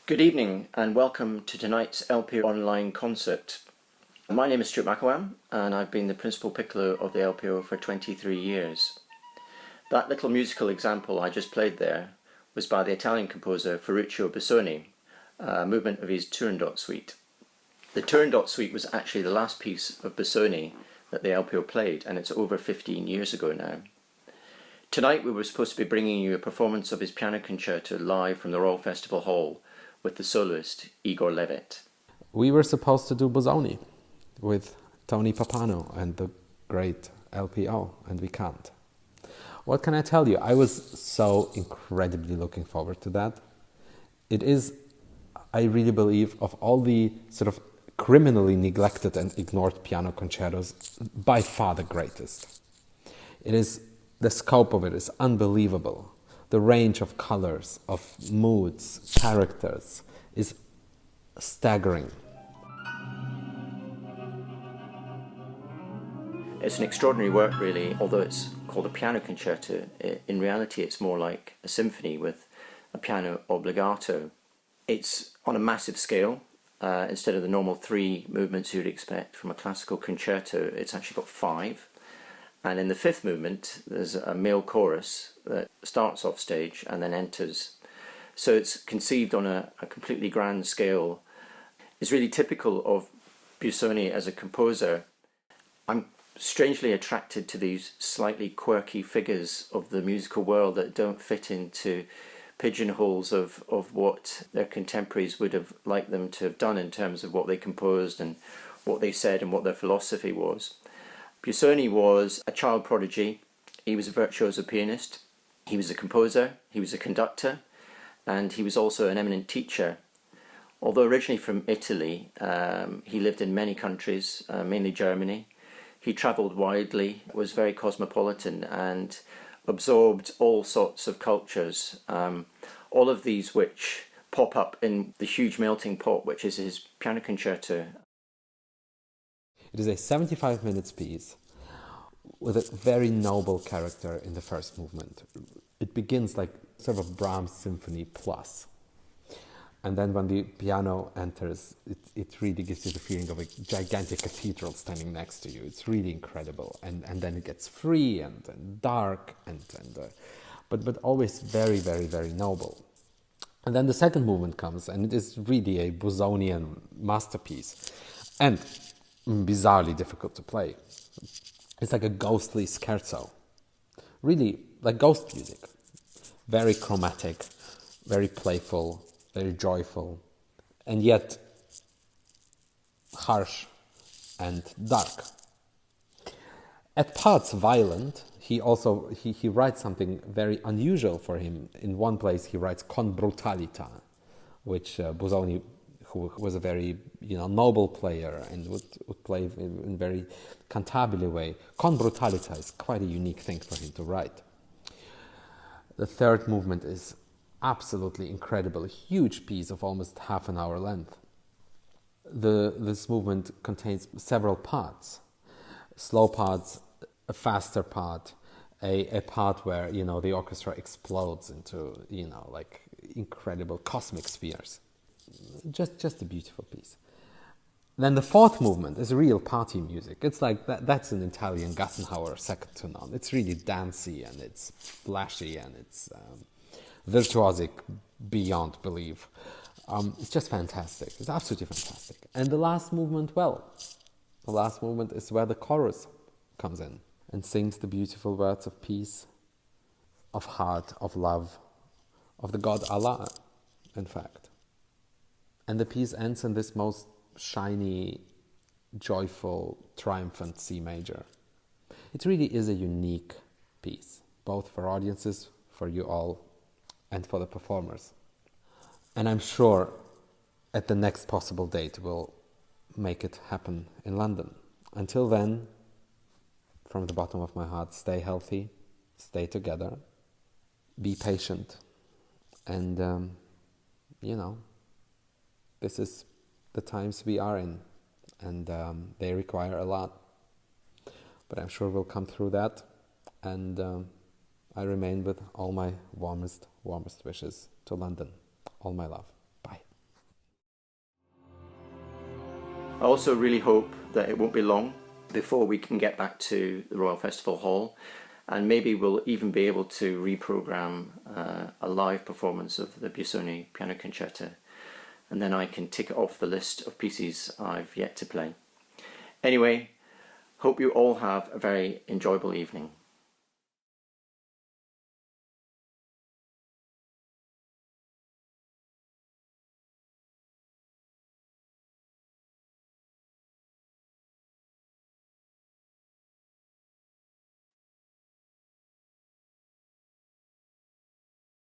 Good evening and welcome to tonight's LPO Online concert. My name is Stewart McIlwham and I've been the Principal Piccolo of the LPO for 23 years. That little musical example I just played there was by the Italian composer Ferruccio Busoni, a movement of his Turandot suite. The Turandot suite was actually the last piece of Busoni that the LPO played, and it's over 15 years ago now. Tonight we were supposed to be bringing you a performance of his piano concerto live from the Royal Festival Hall with the soloist Igor Levit. We were supposed to do Busoni with Tony Pappano and the great LPO, and we can't. What can I tell you? I was so incredibly looking forward to that. It is, I really believe, of all the sort of criminally neglected and ignored piano concertos, by far the greatest. It is, the scope of it is unbelievable. The range of colors, of moods, characters is staggering. It's an extraordinary work, really. Although it's called a piano concerto, in reality it's more like a symphony with a piano obbligato. It's on a massive scale. Instead of the normal 3 movements you'd expect from a classical concerto, it's actually got 5. And in the 5th movement, there's a male chorus that starts off stage and then enters. So it's conceived on a completely grand scale. It's really typical of Busoni as a composer. I'm strangely attracted to these slightly quirky figures of the musical world that don't fit into pigeonholes of what their contemporaries would have liked them to have done in terms of what they composed and what they said and what their philosophy was. Busoni was a child prodigy. He was a virtuoso pianist. He was a composer. He was a conductor. And he was also an eminent teacher. Although originally from Italy, he lived in many countries, mainly Germany. He travelled widely, was very cosmopolitan, and absorbed all sorts of cultures. All of these which pop up in the huge melting pot, which is his piano concerto. It is a 75 minutes piece with a very noble character in the first movement. It begins like sort of a Brahms symphony plus. And then when the piano enters, it really gives you the feeling of a gigantic cathedral standing next to you. It's really incredible. And then it gets free and dark, but always very, very, very noble. And then the second movement comes, and it is really a Busonian masterpiece. And bizarrely difficult to play. It's like a ghostly scherzo. Really, like ghost music. Very chromatic, very playful, very joyful, and yet harsh and dark. At parts violent, he writes something very unusual for him. In one place he writes con brutalita, which Busoni, who was a very noble player and would play in a very cantabile way. Con brutalita is quite a unique thing for him to write. The third movement is absolutely incredible, a huge piece of almost half an hour length. This movement contains several parts, slow parts, a faster part, a part where the orchestra explodes into like incredible cosmic spheres. Just a beautiful piece. Then the fourth movement is real party music. It's like that's an Italian Gassenhauer second to none. It's really dancey and it's flashy and it's virtuosic beyond belief. It's just fantastic. It's absolutely fantastic. And the last movement, the last movement is where the chorus comes in and sings the beautiful words of peace, of heart, of love, of the God Allah, in fact. And the piece ends in this most shiny, joyful, triumphant C major. It really is a unique piece, both for audiences, for you all, and for the performers. And I'm sure at the next possible date we'll make it happen in London. Until then, from the bottom of my heart, stay healthy, stay together, be patient, and this is the times we are in, and they require a lot. But I'm sure we'll come through that, and I remain with all my warmest wishes to London. All my love. Bye. I also really hope that it won't be long before we can get back to the Royal Festival Hall, and maybe we'll even be able to reprogram a live performance of the Busoni Piano Concerto, and then I can tick it off the list of pieces I've yet to play. Anyway, hope you all have a very enjoyable evening.